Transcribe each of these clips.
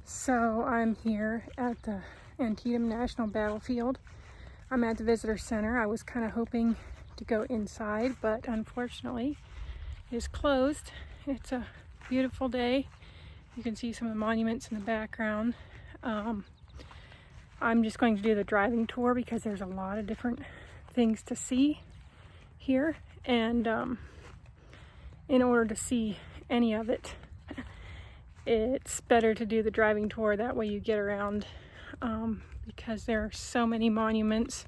So I'm here at the Antietam National Battlefield. I'm at the visitor center. I was kind of hoping to go inside, but unfortunately it is closed. It's a beautiful day. You can see some of the monuments in the background. I'm just going to do the driving tour because there's a lot of different things to see here, and in order to see any of it, it's better to do the driving tour. That way you get around, because there are so many monuments,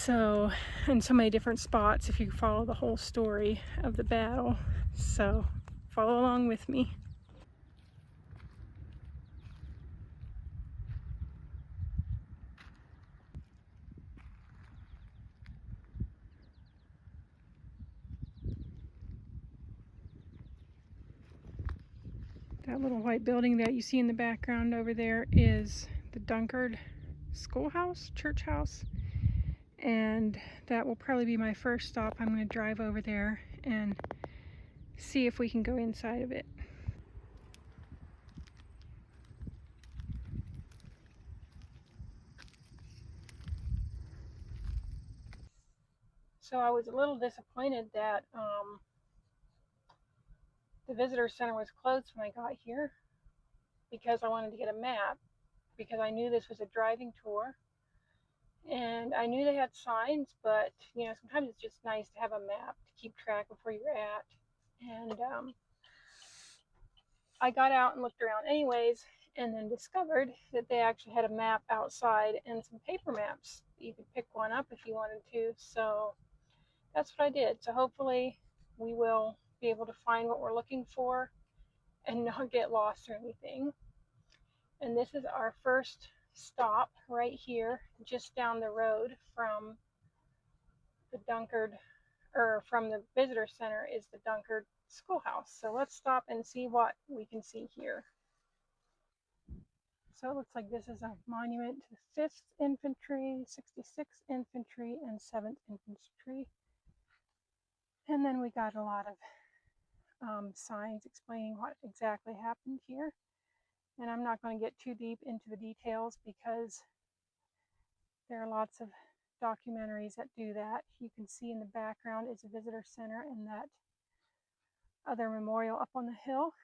and so many different spots if you follow the whole story of the battle. So follow along with me. That little white building that you see in the background over there is the Dunkard schoolhouse, church house, and that will probably be my first stop. I'm going to drive over there and see if we can go inside of it. So I was a little disappointed that the visitor center was closed when I got here, because I wanted to get a map, because I knew this was a driving tour. And I knew they had signs, but sometimes it's just nice to have a map to keep track of where you're at. And I got out and looked around anyways, and then discovered that they actually had a map outside and some paper maps. You could pick one up if you wanted to. So that's what I did. So hopefully we will be able to find what we're looking for and not get lost or anything. And this is our first stop right here, just down the road from the Dunkard, or from the visitor center, is the Dunkard schoolhouse. So let's stop and see what we can see here. So it looks like this is a monument to the 5th Infantry, 66th Infantry, and 7th Infantry. And then we got a lot of signs explaining what exactly happened here. And I'm not going to get too deep into the details because there are lots of documentaries that do that. You can see in the background is a visitor center and that other memorial up on the hill.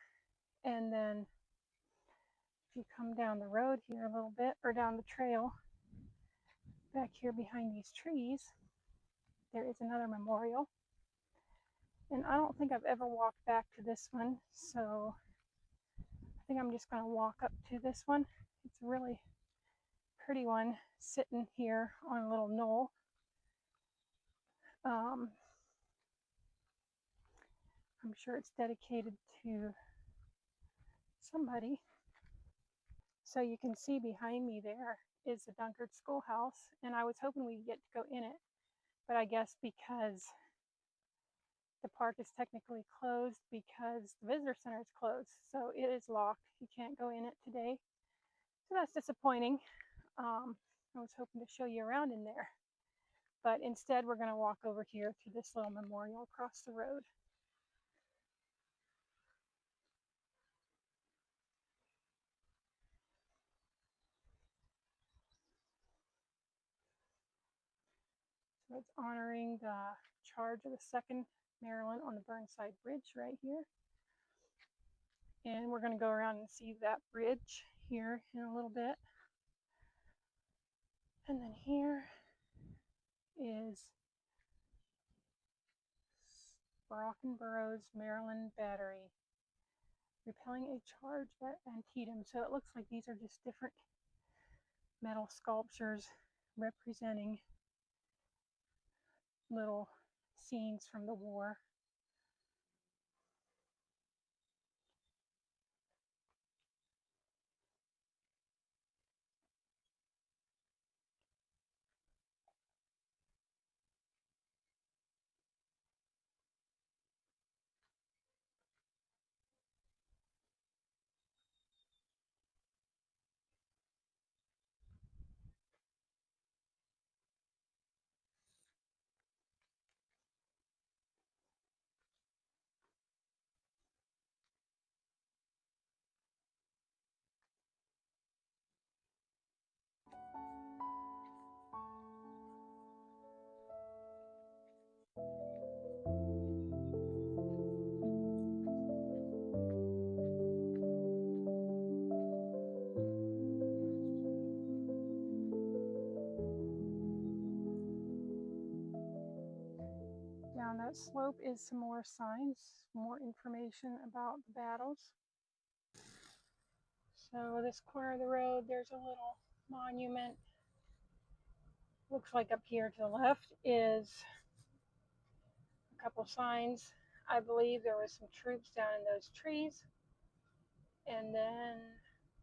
And then if you come down the road here a little bit, or down the trail, back here behind these trees, there is another memorial. And I don't think I've ever walked back to this one, so I think I'm just going to walk up to this one. It's a really pretty one, sitting here on a little knoll. I'm sure it's dedicated to somebody. So you can see behind me there is the Dunkard schoolhouse, and I was hoping we'd get to go in it, but I guess because the park is technically closed, because the visitor center is closed, so it is locked. You can't go in it today, so that's disappointing. I was hoping to show you around in there, but instead we're going to walk over here to this little memorial across the road. So it's honoring the charge of the 2nd Maryland on the Burnside Bridge right here. And we're going to go around and see that bridge here in a little bit. And then here is Brockenborough's Maryland Battery, repelling a charge at Antietam. So it looks like these are just different metal sculptures representing little scenes from the war. that slope is some more signs, more information about the battles. So this corner of the road, there's a little monument. Looks like up here to the left is a couple signs. I believe there was some troops down in those trees. And then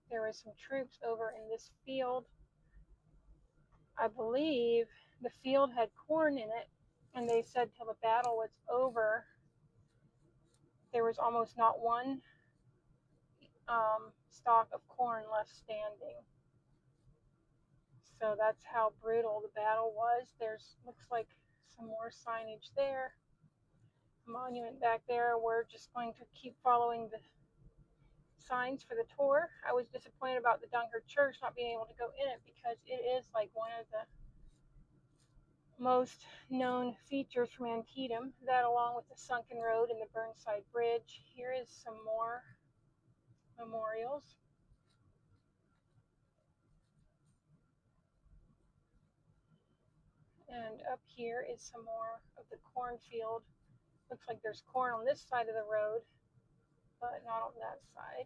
there was some troops over in this field. I believe the field had corn in it, and they said till the battle was over, there was almost not one stalk of corn left standing. So that's how brutal the battle was. There's looks like some more signage there. A monument back there. We're just going to keep following the signs for the tour. I was disappointed about the Dunkard Church not being able to go in it because it is like one of the most known features from Antietam, that along with the sunken road and the Burnside Bridge. Here is some more memorials. And up here is some more of the cornfield. Looks like there's corn on this side of the road, but not on that side.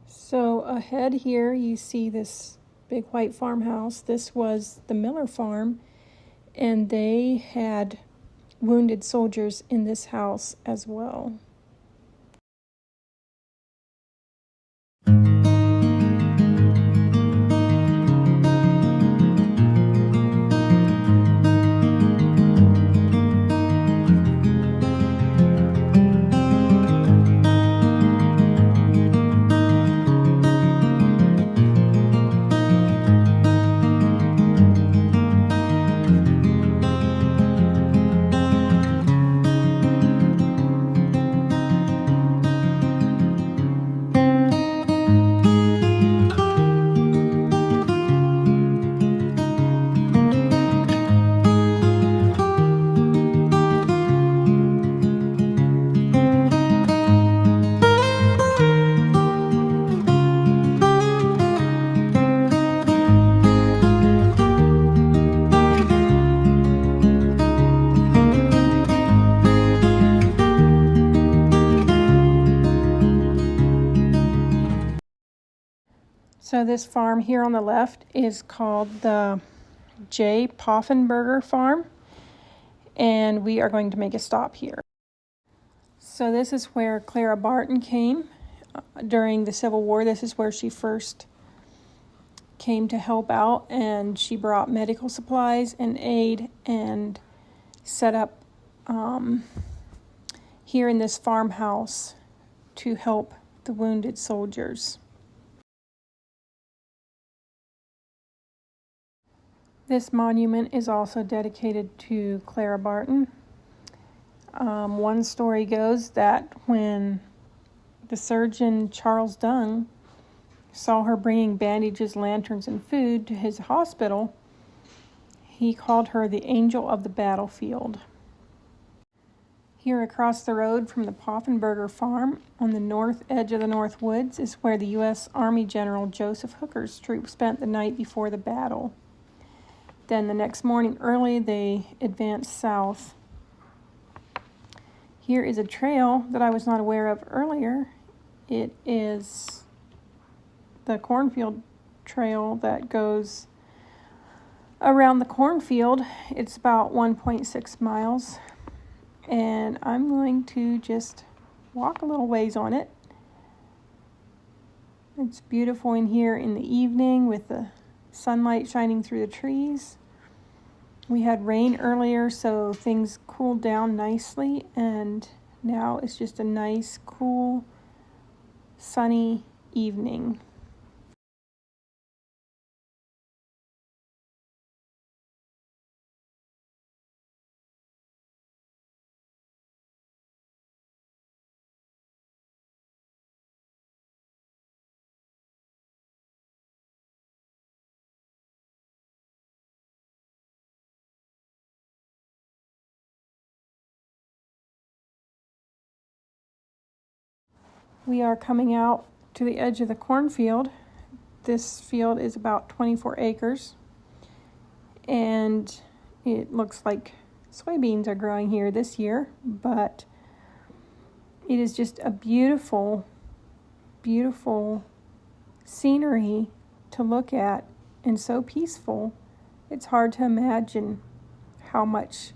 So ahead here you see this big white farmhouse. This was the Miller farm, and they had wounded soldiers in this house as well. So this farm here on the left is called the J. Poffenberger Farm, and we are going to make a stop here. So this is where Clara Barton came during the Civil War. This is where she first came to help out, and she brought medical supplies and aid and set up here in this farmhouse to help the wounded soldiers. This monument is also dedicated to Clara Barton. One story goes that when the surgeon Charles Dung saw her bringing bandages, lanterns, and food to his hospital, he called her the Angel of the Battlefield. Here across the road from the Poffenberger farm, on the north edge of the North Woods, is where the U.S. Army General Joseph Hooker's troops spent the night before the battle. Then the next morning early, they advanced south. Here is a trail that I was not aware of earlier. It is the cornfield trail that goes around the cornfield. It's about 1.6 miles. And I'm going to just walk a little ways on it. It's beautiful in here in the evening with the sunlight shining through the trees. We had rain earlier, so things cooled down nicely, and now it's just a nice, cool, sunny evening. We are coming out to the edge of the cornfield. This field is about 24 acres, and it looks like soybeans are growing here this year, but it is just a beautiful, beautiful scenery to look at, and so peaceful. It's hard to imagine how much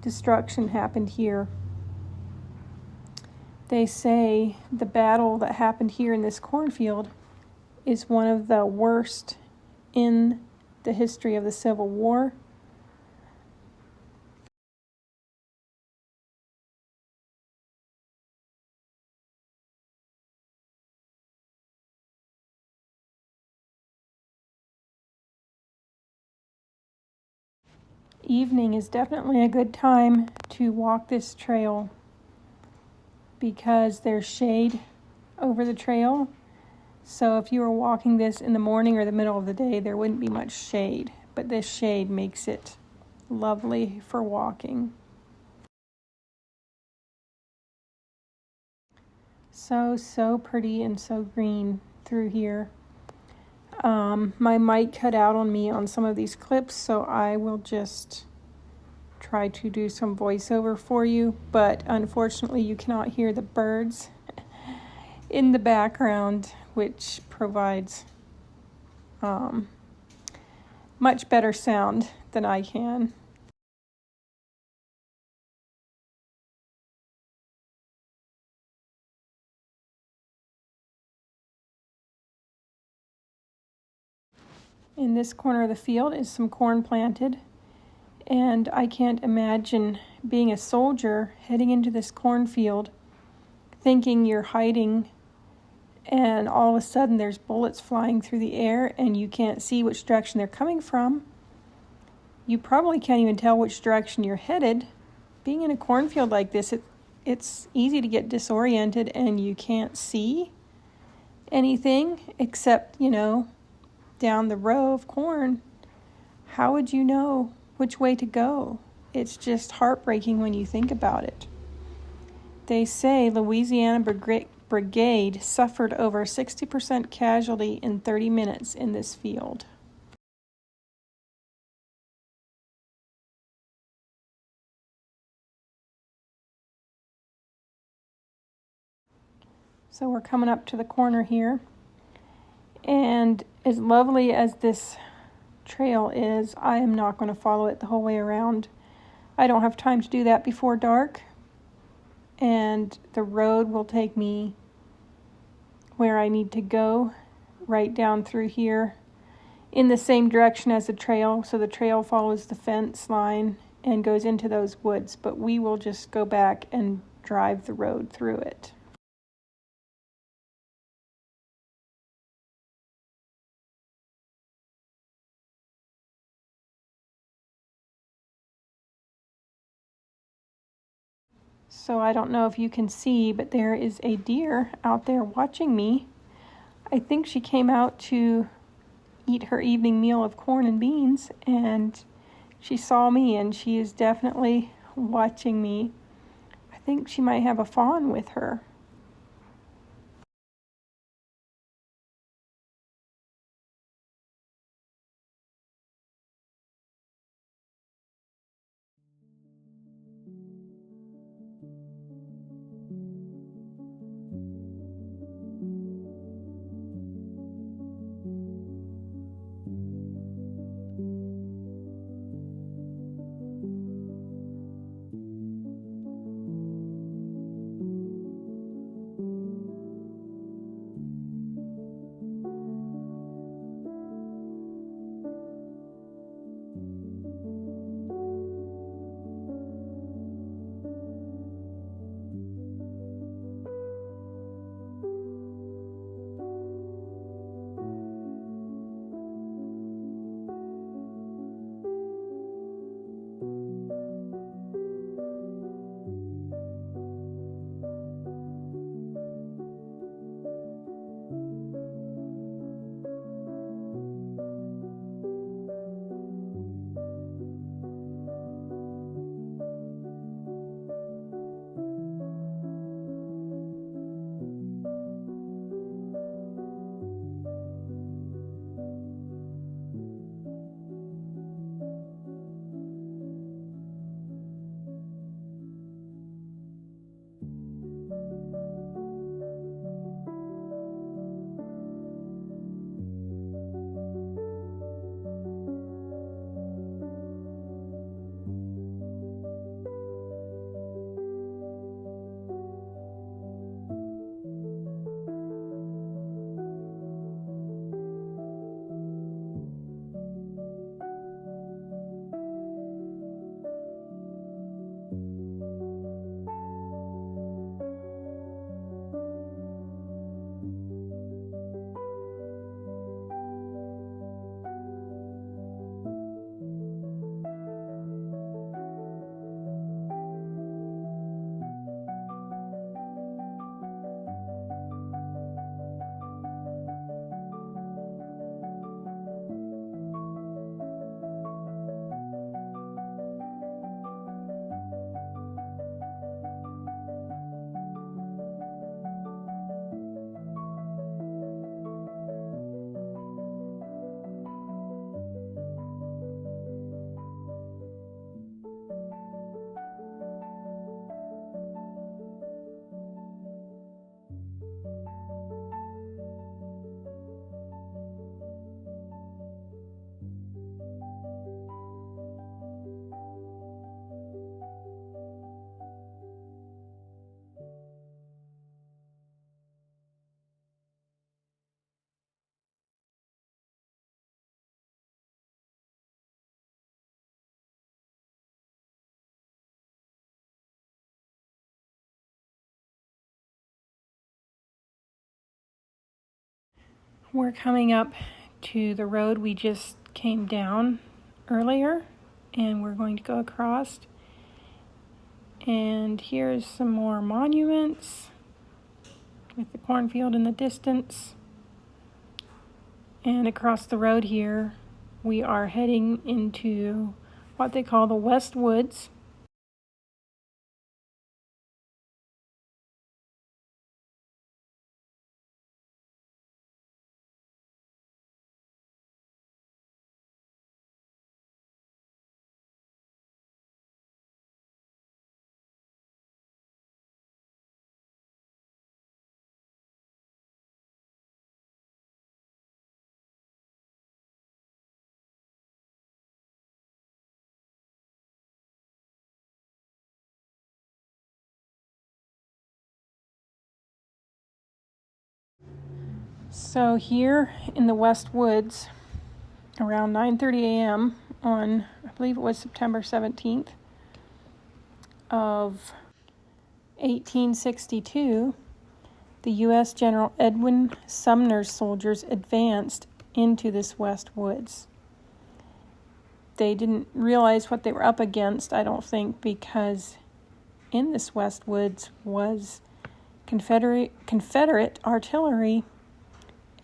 destruction happened here. They say the battle that happened here in this cornfield is one of the worst in the history of the Civil War. Evening is definitely a good time to walk this trail because there's shade over the trail. So if you were walking this in the morning or the middle of the day, there wouldn't be much shade, but this shade makes it lovely for walking. So pretty and so green through here. My mic cut out on me on some of these clips, so I will just try to do some voiceover for you, but unfortunately you cannot hear the birds in the background, which provides much better sound than I can. In this corner of the field is some corn planted, and I can't imagine being a soldier heading into this cornfield thinking you're hiding, and all of a sudden there's bullets flying through the air and you can't see which direction they're coming from. You probably can't even tell which direction you're headed. Being in a cornfield like this, it's easy to get disoriented and you can't see anything except, down the row of corn. How would you know which way to go? It's just heartbreaking when you think about it. They say Louisiana Brigade suffered over 60% casualty in 30 minutes in this field. So we're coming up to the corner here, and as lovely as this trail is, I am not going to follow it the whole way around. I don't have time to do that before dark, and the road will take me where I need to go, right down through here in the same direction as the trail. So the trail follows the fence line and goes into those woods, but we will just go back and drive the road through it. So I don't know if you can see, but there is a deer out there watching me. I think she came out to eat her evening meal of corn and beans, and she saw me, and she is definitely watching me. I think she might have a fawn with her. We're coming up to the road we just came down earlier, and we're going to go across. And here's some more monuments with the cornfield in the distance. And across the road here, we are heading into what they call the West Woods. So here in the West Woods, around 9:30 a.m. on, I believe it was September 17th of 1862, the U.S. General Edwin Sumner's soldiers advanced into this West Woods. They didn't realize what they were up against, I don't think, because in this West Woods was Confederate artillery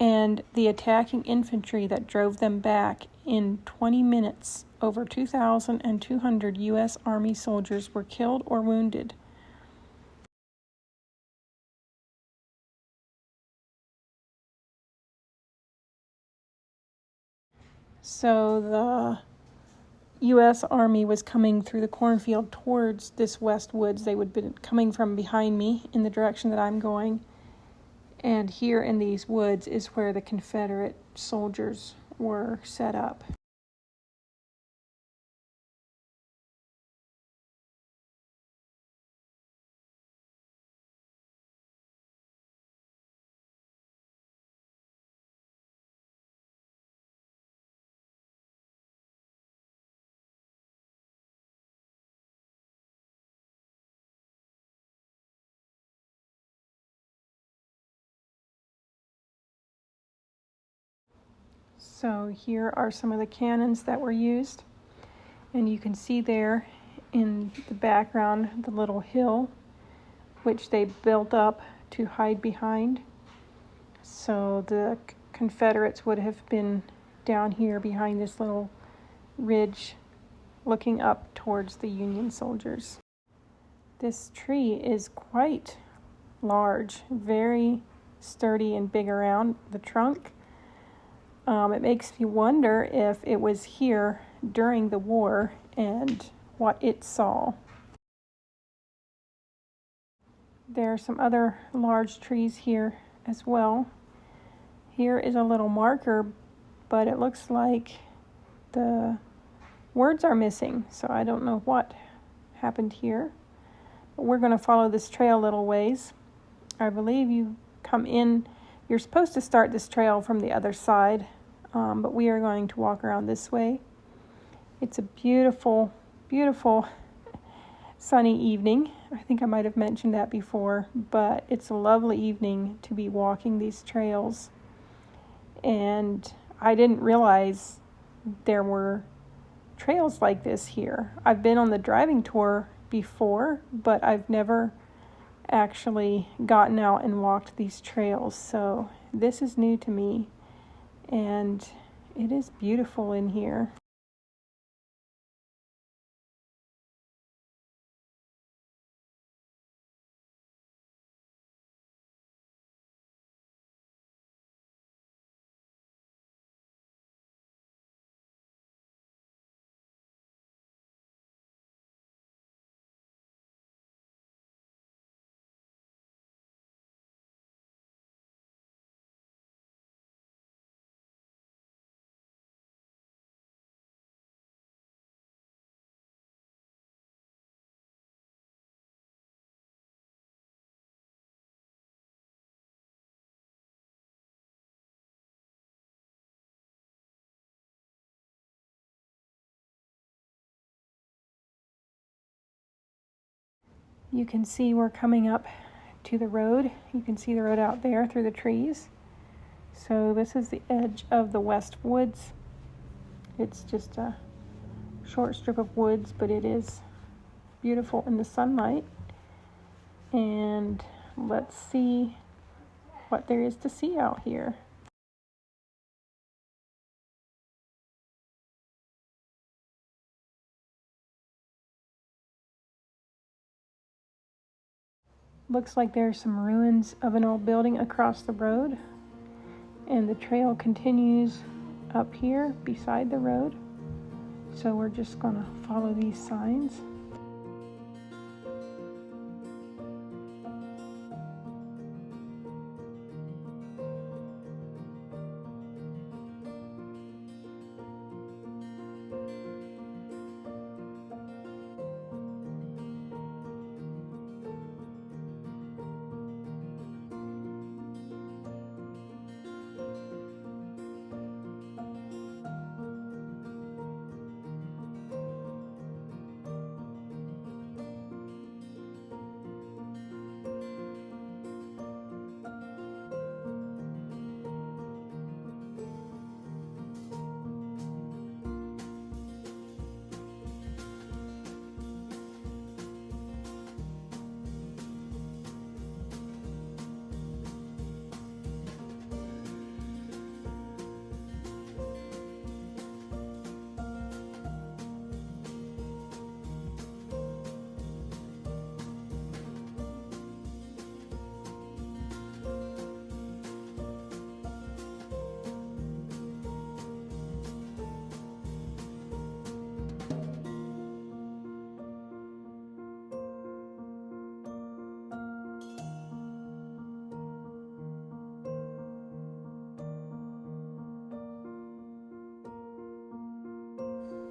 and the attacking infantry that drove them back in 20 minutes. Over 2,200 U.S. Army soldiers were killed or wounded. So the U.S. Army was coming through the cornfield towards this West Woods. They would have been coming from behind me in the direction that I'm going. And here in these woods is where the Confederate soldiers were set up. So here are some of the cannons that were used. And you can see there in the background the little hill which they built up to hide behind. So the Confederates would have been down here behind this little ridge looking up towards the Union soldiers. This tree is quite large, very sturdy and big around the trunk. It makes me wonder if it was here during the war and what it saw. There are some other large trees here as well. Here is a little marker, but it looks like the words are missing, so I don't know what happened here. But we're going to follow this trail a little ways. I believe you come in, you're supposed to start this trail from the other side, but we are going to walk around this way. It's a beautiful, beautiful sunny evening. I think I might have mentioned that before, but it's a lovely evening to be walking these trails. And I didn't realize there were trails like this here. I've been on the driving tour before, but I've never actually gotten out and walked these trails. So this is new to me, and it is beautiful in here. You can see we're coming up to the road. You can see the road out there through the trees. So this is the edge of the West Woods. It's just a short strip of woods, but it is beautiful in the sunlight. And let's see what there is to see out here. Looks like there's some ruins of an old building across the road, and the trail continues up here beside the road. So we're just gonna follow these signs.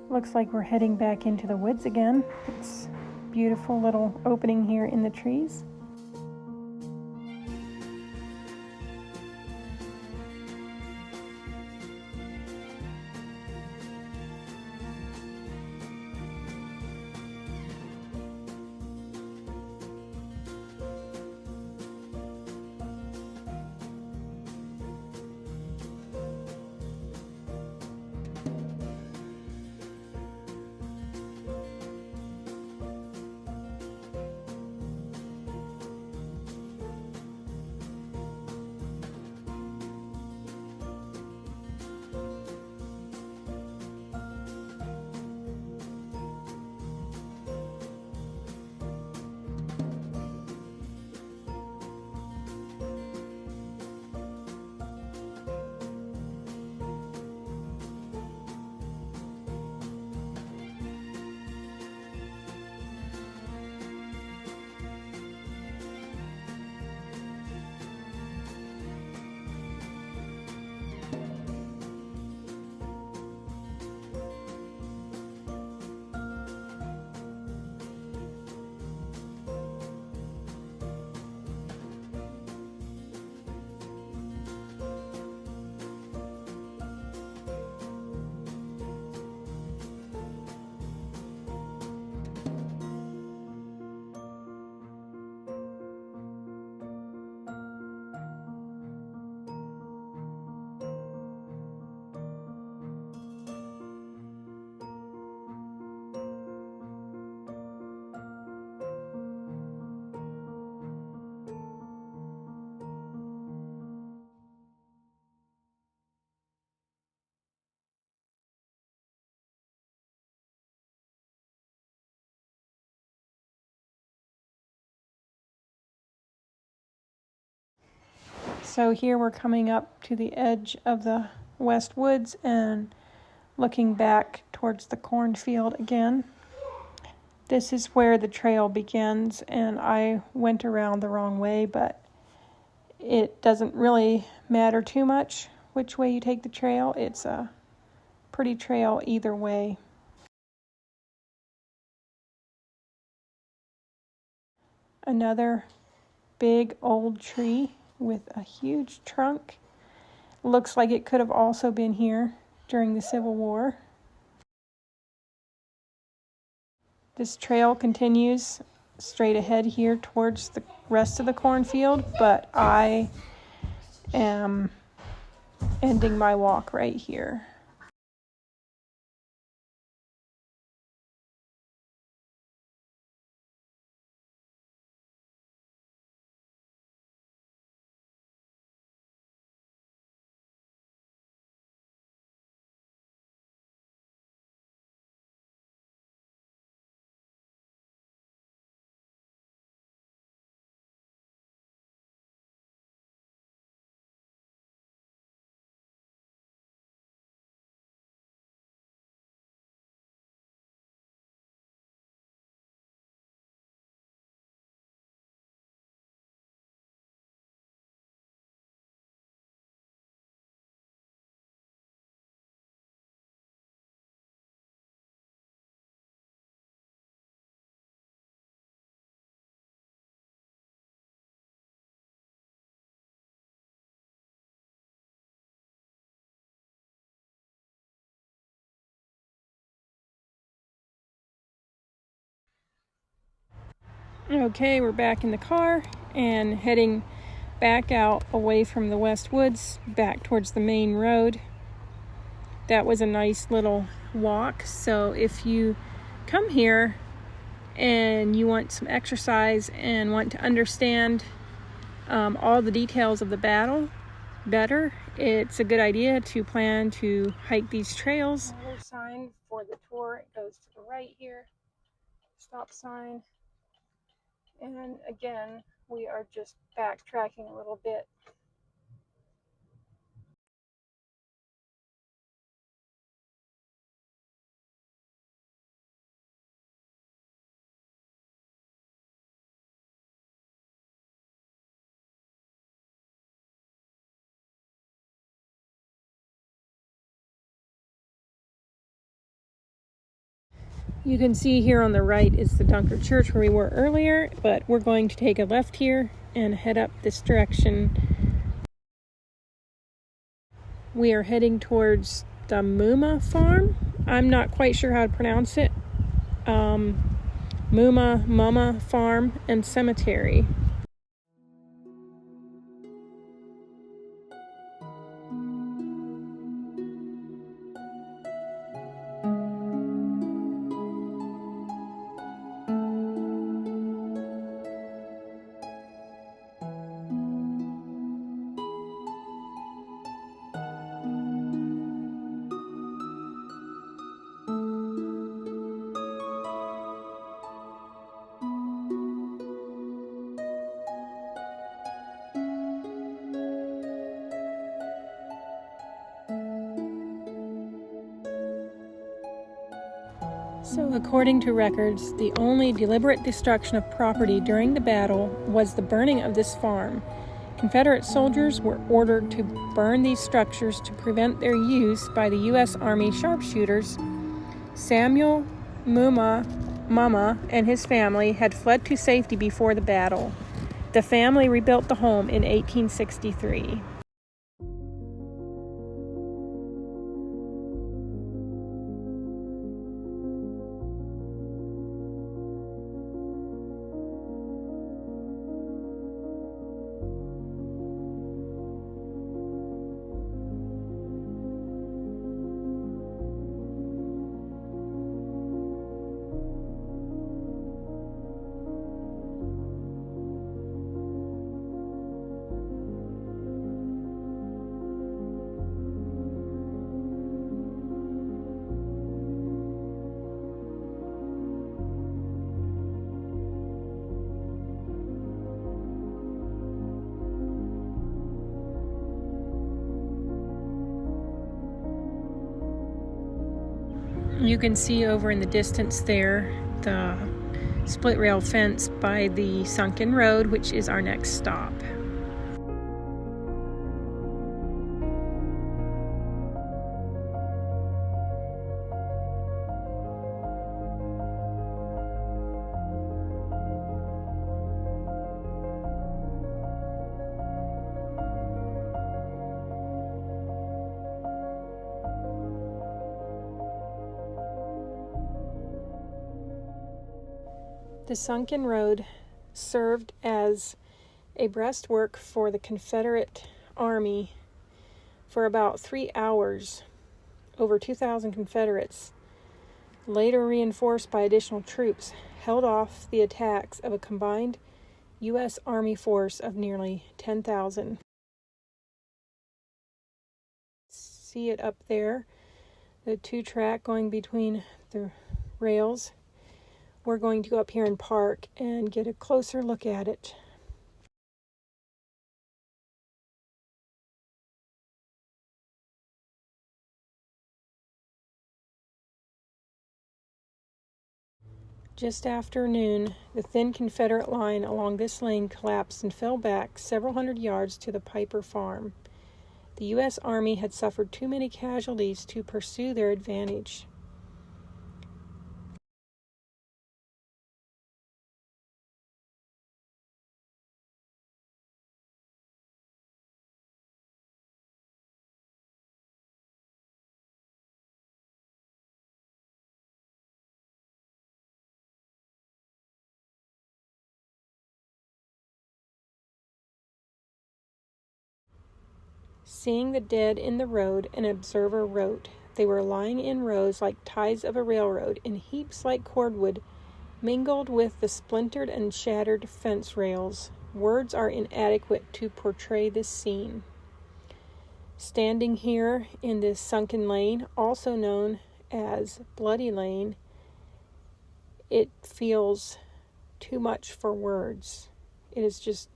Looks like we're heading back into the woods again. It's a beautiful little opening here in the trees. So here we're coming up to the edge of the West Woods and looking back towards the cornfield again. This is where the trail begins, and I went around the wrong way, but it doesn't really matter too much which way you take the trail. It's a pretty trail either way. Another big old tree with a huge trunk. Looks like it could have also been here during the Civil War. This trail continues straight ahead here towards the rest of the cornfield, but I am ending my walk right here. Okay, we're back in the car and heading back out away from the West Woods, back towards the main road. That was a nice little walk. So if you come here and you want some exercise and want to understand all the details of the battle better, it's a good idea to plan to hike these trails. Another sign for the tour, it goes to the right here, stop sign. And again, we are just backtracking a little bit. You can see here on the right is the Dunkard Church where we were earlier, but we're going to take a left here and head up this direction. We are heading towards the Muma I'm not quite sure how to pronounce it. Muma Farm and Cemetery. So according to records, the only deliberate destruction of property during the battle was the burning of this farm. Confederate soldiers were ordered to burn these structures to prevent their use by the U.S. Army sharpshooters. Samuel Mama and his family had fled to safety before the battle. The family rebuilt the home in 1863. You can see over in the distance there the split rail fence by the sunken road, which is our next stop. The sunken road served as a breastwork for the Confederate Army for about 3 hours. Over 2,000 Confederates, later reinforced by additional troops, held off the attacks of a combined U.S. Army force of nearly 10,000. See it up there, the 2-track going between the rails. We're going to go up here and park and get a closer look at it. Just after noon, the thin Confederate line along this lane collapsed and fell back several hundred yards to the Piper farm. The U.S. Army had suffered too many casualties to pursue their advantage. Seeing the dead in the road, an observer wrote, "They were lying in rows like ties of a railroad, in heaps like cordwood, mingled with the splintered and shattered fence rails. Words are inadequate to portray this scene." Standing here in this sunken lane, also known as Bloody Lane, it feels too much for words. It is just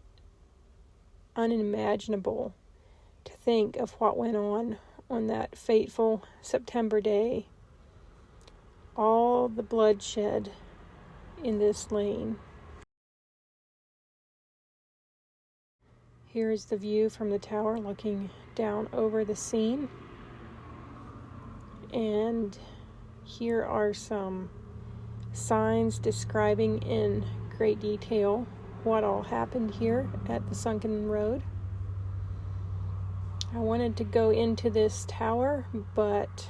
unimaginable to think of what went on that fateful September day. All the bloodshed in this lane. Here is the view from the tower looking down over the scene. And here are some signs describing in great detail what all happened here at the sunken road. I wanted to go into this tower, but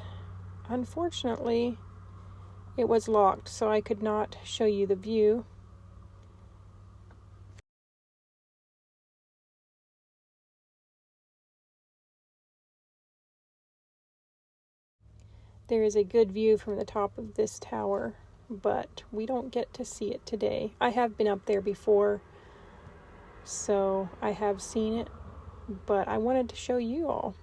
unfortunately it was locked, so I could not show you the view. There is a good view from the top of this tower, but we don't get to see it today. I have been up there before, so I have seen it, but I wanted to show you all.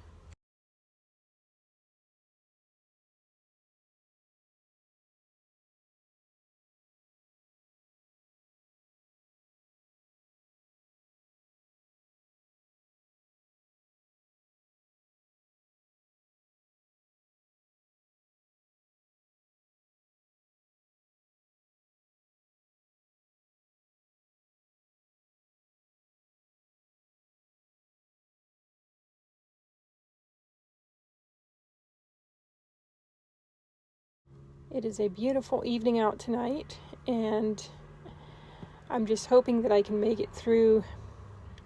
It is a beautiful evening out tonight, and I'm just hoping that I can make it through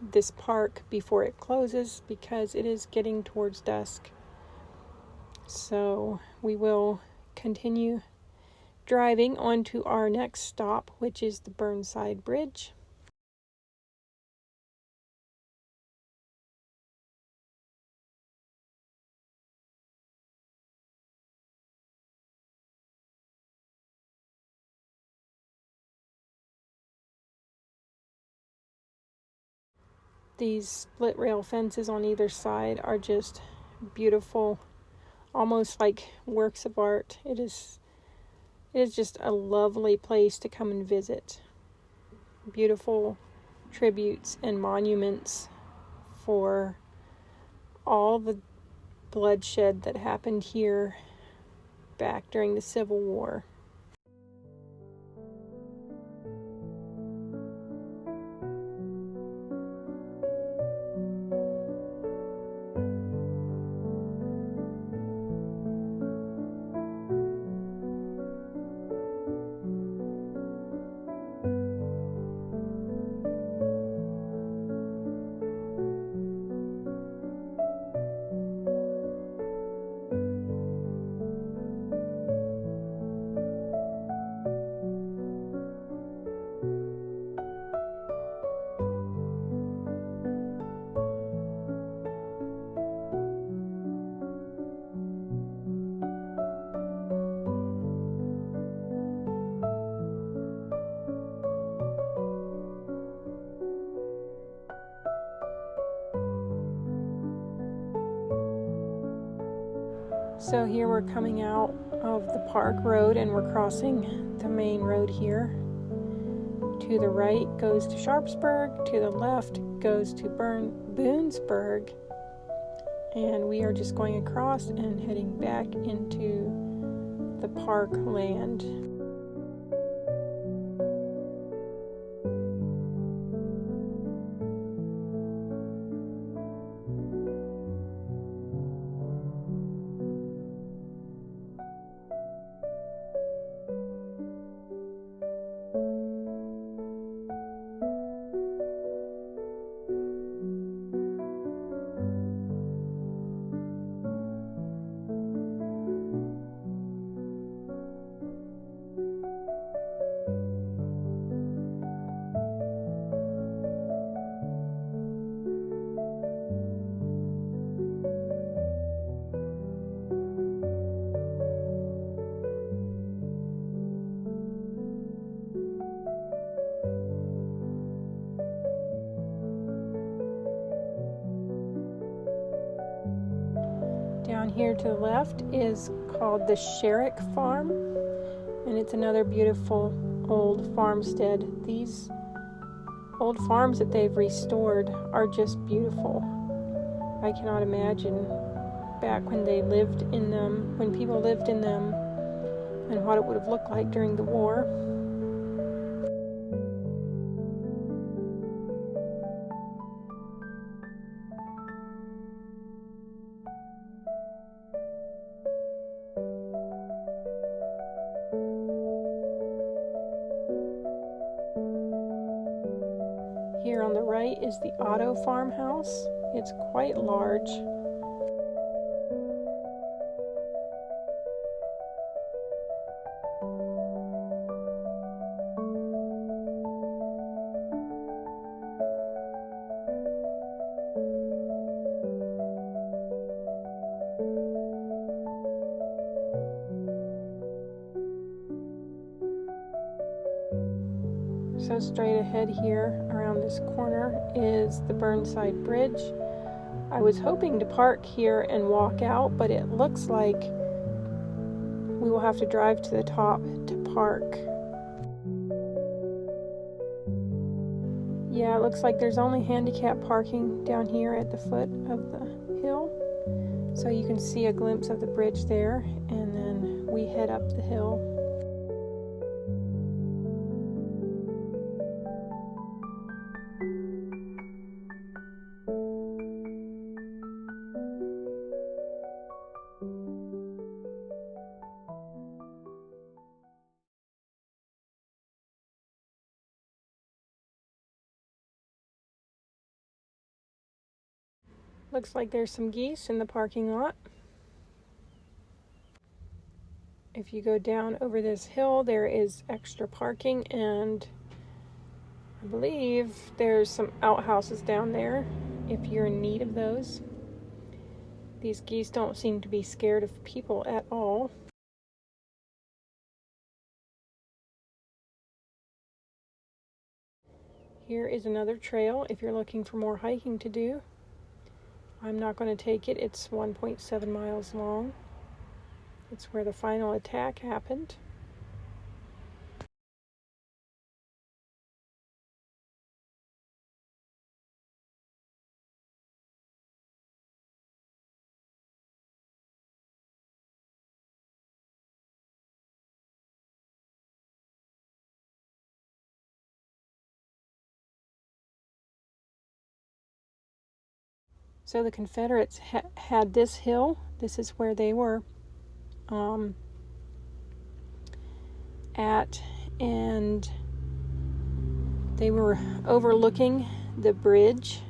this park before it closes, because it is getting towards dusk. So we will continue driving on to our next stop, which is the Burnside Bridge. These split rail fences on either side are just beautiful, almost like works of art. It is just a lovely place to come and visit. Beautiful tributes and monuments for all the bloodshed that happened here back during the Civil War. So here we're coming out of the park road and we're crossing the main road here. To the right goes to Sharpsburg, to the left goes to Boonsburg, and we are just going across and heading back into the park land. Down here to the left is called the Sherrick Farm, and it's another beautiful old farmstead. These old farms that they've restored are just beautiful. I cannot imagine back when they lived in them, when people lived in them, and what it would have looked like during the war. Here on the right is the Otto farmhouse. It's quite large. So straight ahead here around this corner is the Burnside Bridge. I was hoping to park here and walk out, but it looks like we will have to drive to the top to park. Yeah, it looks like there's only handicap parking down here at the foot of the hill. So you can see a glimpse of the bridge there, and then we head up the hill. Looks like there's some geese in the parking lot. If you go down over this hill, there is extra parking, and I believe there's some outhouses down there if you're in need of those. These geese don't seem to be scared of people at all. Here is another trail if you're looking for more hiking to do. I'm not going to take it. It's 1.7 miles long. It's where the final attack happened. So the Confederates had this hill. This is where they were at, and they were overlooking the bridge,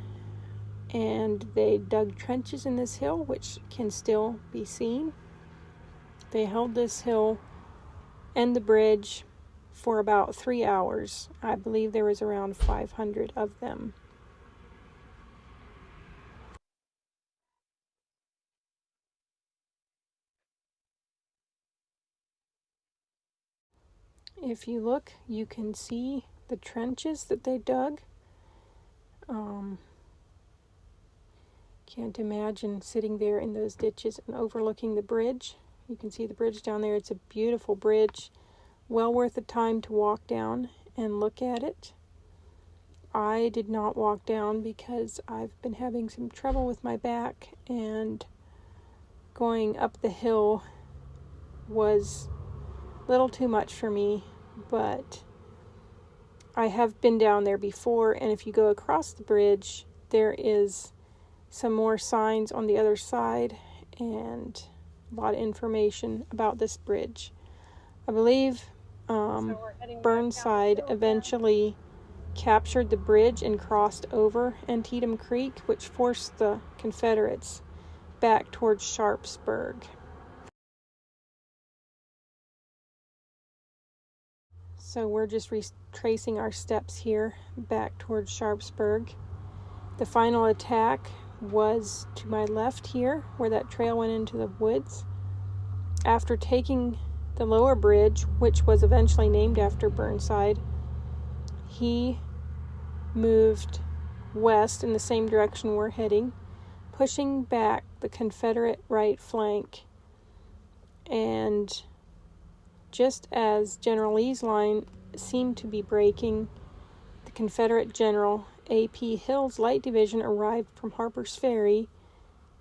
and they dug trenches in this hill, which can still be seen. They held this hill and the bridge for about 3 hours. I believe there was around 500 of them. If you look, you can see the trenches that they dug. Can't imagine sitting there in those ditches and overlooking the bridge. You can see the bridge down there. It's a beautiful bridge. Well worth the time to walk down and look at it. I did not walk down because I've been having some trouble with my back, and going up the hill was a little too much for me, but I have been down there before, and if you go across the bridge, there is some more signs on the other side and a lot of information about this bridge. I believe Burnside eventually captured the bridge and crossed over Antietam Creek, which forced the Confederates back towards Sharpsburg. So we're just retracing our steps here back towards Sharpsburg. The final attack was to my left here, where that trail went into the woods. After taking the lower bridge, which was eventually named after Burnside, he moved west in the same direction we're heading, pushing back the Confederate right flank. And just as General Lee's line seemed to be breaking, the Confederate General A.P. Hill's Light Division arrived from Harper's Ferry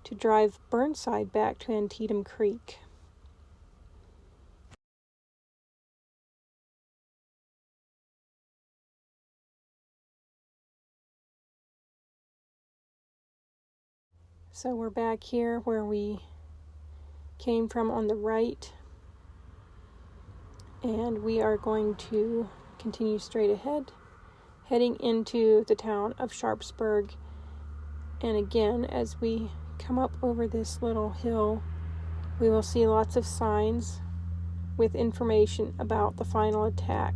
to drive Burnside back to Antietam Creek. So we're back here where we came from on the right, and we are going to continue straight ahead, heading into the town of Sharpsburg. And again, as we come up over this little hill, we will see lots of signs with information about the final attack.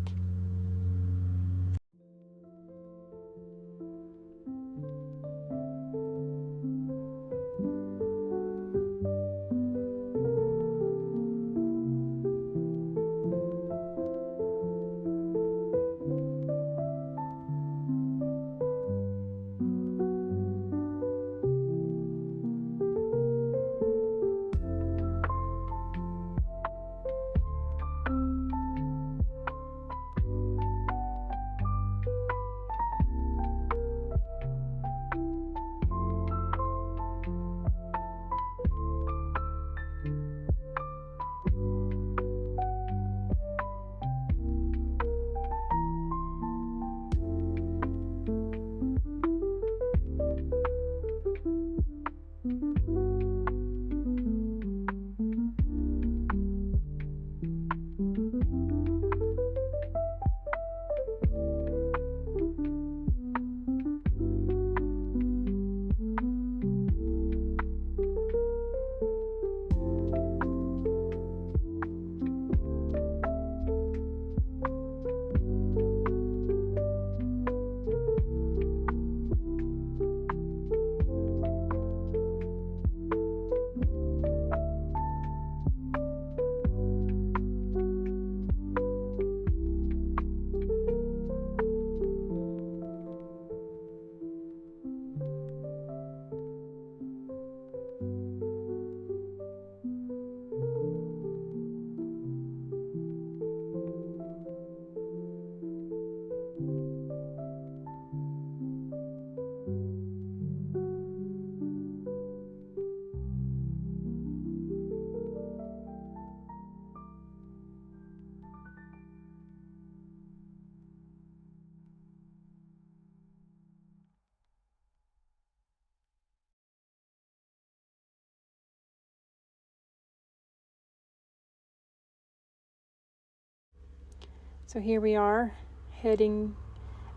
So here we are, heading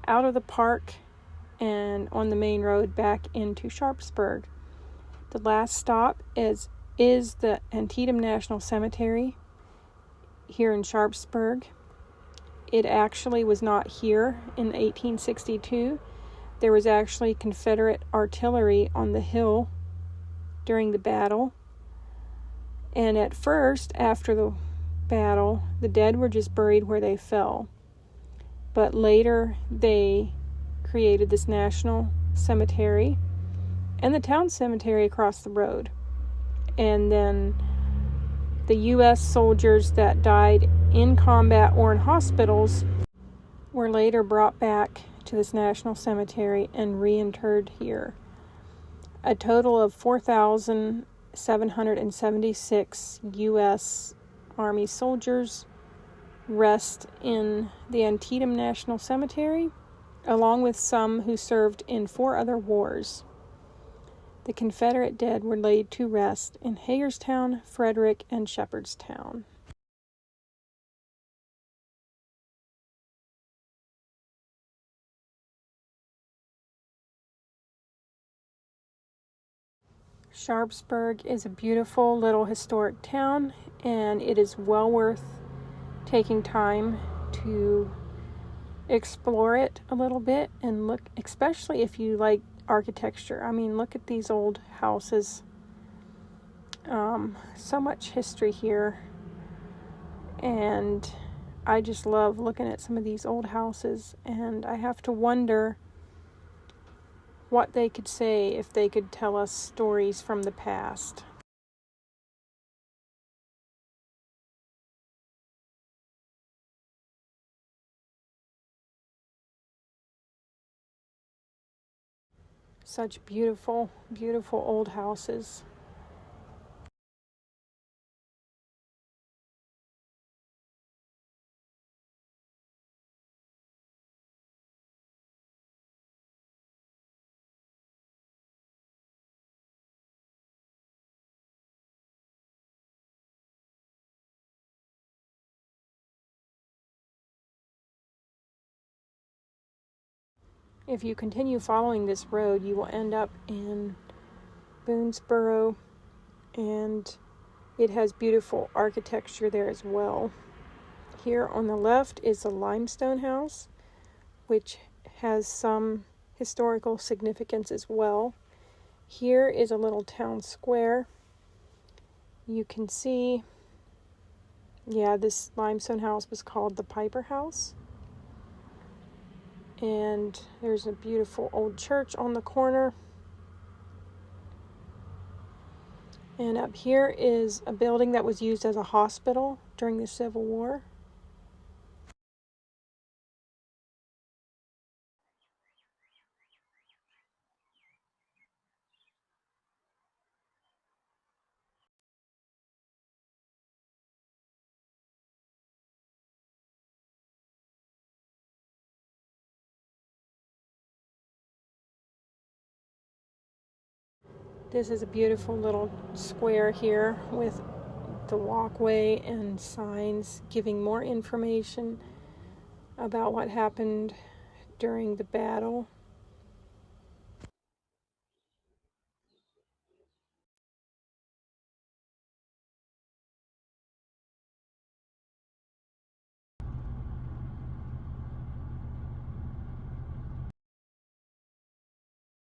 out of the park and on the main road back into Sharpsburg. The last stop is the Antietam National Cemetery here in Sharpsburg. It actually was not here in 1862. There was actually Confederate artillery on the hill during the battle. And at first, after the battle, the dead were just buried where they fell. But later, they created this national cemetery, and the town cemetery across the road. And then the U.S. soldiers that died in combat or in hospitals were later brought back to this national cemetery and reinterred here. A total of 4,776 U.S. Army soldiers rest in the Antietam National Cemetery, along with some who served in 4 other wars. The Confederate dead were laid to rest in Hagerstown, Frederick, and Shepherdstown. Sharpsburg is a beautiful little historic town, and it is well worth taking time to explore it a little bit and look, especially if you like architecture. I mean, look at these old houses. So much history here, and I just love looking at some of these old houses, and I have to wonder what they could say if they could tell us stories from the past. Such beautiful, beautiful old houses. If you continue following this road, you will end up in Boonesboro, and it has beautiful architecture there as well. Here on the left is the limestone house, which has some historical significance as well. Here is a little town square. You can see, this limestone house was called the Piper House. And there's a beautiful old church on the corner. And up here is a building that was used as a hospital during the Civil War. This is a beautiful little square here with the walkway and signs giving more information about what happened during the battle.